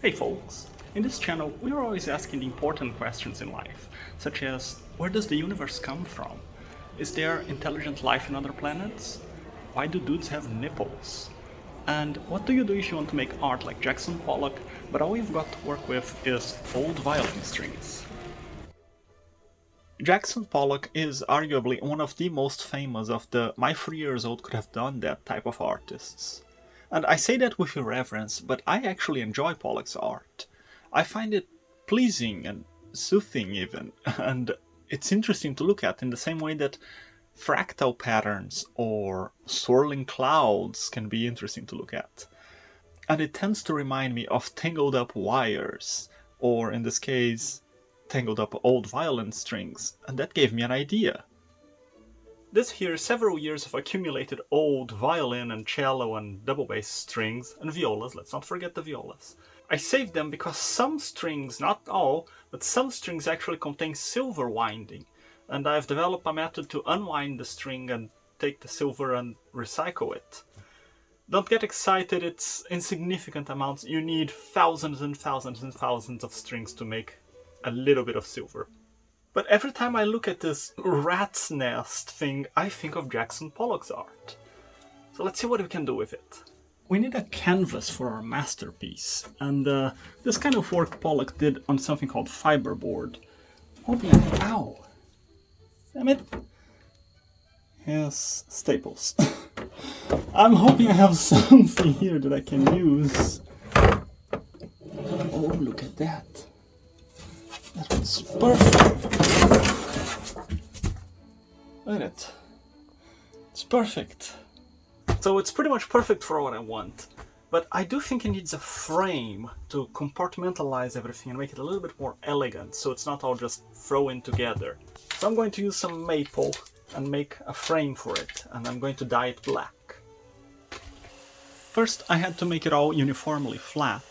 Hey folks! In this channel, we are always asking the important questions in life, such as where does the universe come from? Is there intelligent life in other planets? Why do dudes have nipples? And what do you do if you want to make art like Jackson Pollock, but all you've got to work with is old violin strings? Jackson Pollock is arguably one of the most famous of the "my 3 years old could have done that" type of artists. And I say that with irreverence, but I actually enjoy Pollock's art. I find it pleasing and soothing even, and it's interesting to look at in the same way that fractal patterns or swirling clouds can be interesting to look at. And it tends to remind me of tangled up wires, or in this case, tangled up old violin strings, and that gave me an idea. This here is several years of accumulated old violin and cello and double bass strings, and violas, let's not forget the violas. I saved them because some strings, not all, but some strings actually contain silver winding, and I've developed a method to unwind the string and take the silver and recycle it. Don't get excited, it's insignificant amounts. You need thousands and thousands and thousands of strings to make a little bit of silver. But every time I look at this rat's nest thing, I think of Jackson Pollock's art. So let's see what we can do with it. We need a canvas for our masterpiece, and this kind of work Pollock did on something called fiberboard. Hoping, ow! Damn it! Yes, staples. I'm hoping I have something here that I can use. Oh, look at that. That was perfect. Look at it. It's perfect. So it's pretty much perfect for what I want. But I do think it needs a frame to compartmentalize everything and make it a little bit more elegant, so it's not all just thrown together. So I'm going to use some maple and make a frame for it, and I'm going to dye it black. First I had to make it all uniformly flat.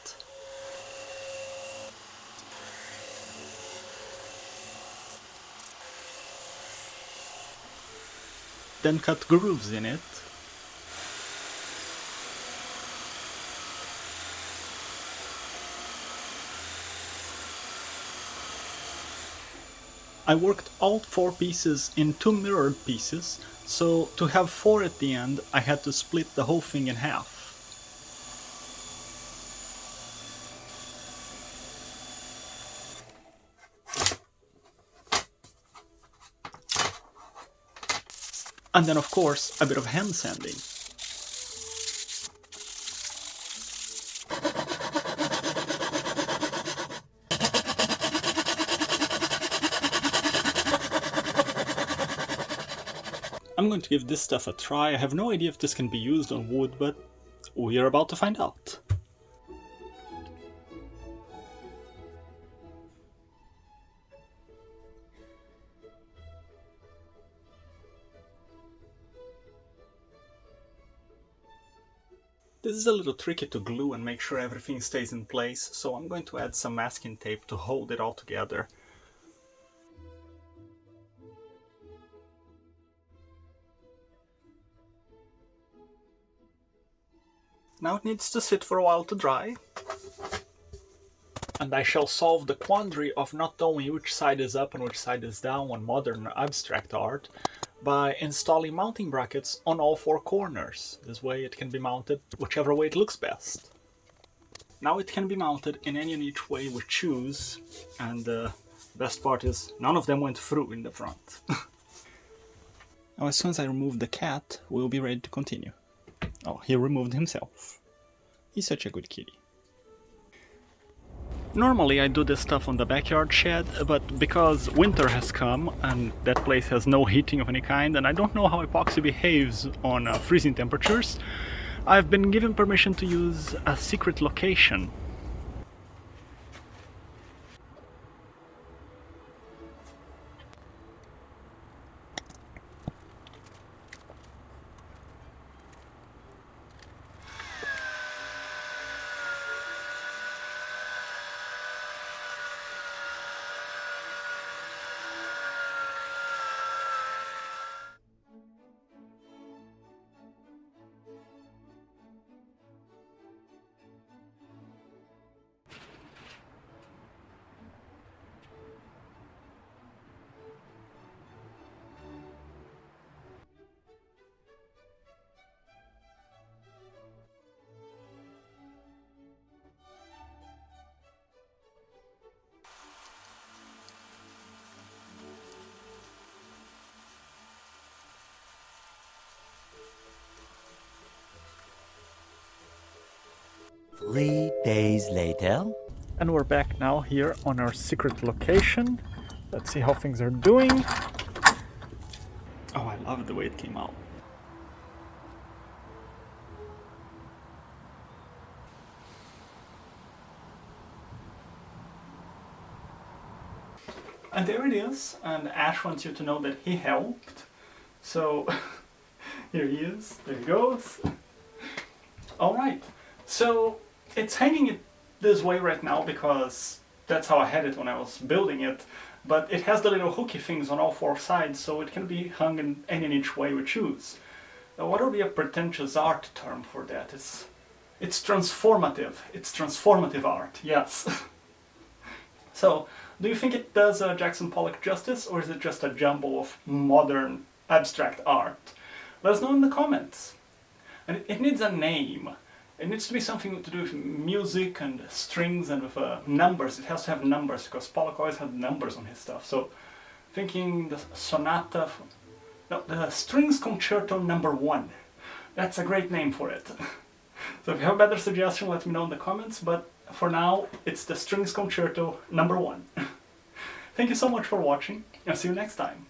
Then cut grooves in it. I worked all 4 pieces in 2 mirrored pieces, so to have 4 at the end I had to split the whole thing in half. And then of course a bit of hand sanding. I'm going to give this stuff a try. I have no idea if this can be used on wood, but we are about to find out. This is a little tricky to glue and make sure everything stays in place, so I'm going to add some masking tape to hold it all together. Now it needs to sit for a while to dry. And I shall solve the quandary of not knowing which side is up and which side is down on modern abstract art by installing mounting brackets on all 4 corners. This way it can be mounted whichever way it looks best. Now it can be mounted in any and each way we choose, and the best part is none of them went through in the front. Now as soon as I remove the cat, we'll be ready to continue. Oh, he removed himself. He's such a good kitty. Normally I do this stuff on the backyard shed, but because winter has come and that place has no heating of any kind, and I don't know how epoxy behaves on freezing temperatures, I've been given permission to use a secret location. 3 days later. And we're back now here on our secret location. Let's see how things are doing. Oh, I love the way it came out. And there it is, and Ash wants you to know that he helped. So, here he is, there he goes. Alright, so it's hanging it this way right now because that's how I had it when I was building it. But it has the little hooky things on all four sides, so it can be hung in any and each way we choose. What would be a pretentious art term for that? It's transformative. It's transformative art, yes. So, do you think it does Jackson Pollock justice, or is it just a jumble of modern abstract art? Let us know in the comments. And it needs a name. It needs to be something to do with music and strings and with numbers. It has to have numbers, because Pollock always had numbers on his stuff. So, thinking the sonata... No, the Strings Concerto number 1. That's a great name for it. So if you have a better suggestion, let me know in the comments, but for now, it's the Strings Concerto number 1. Thank you so much for watching, and see you next time.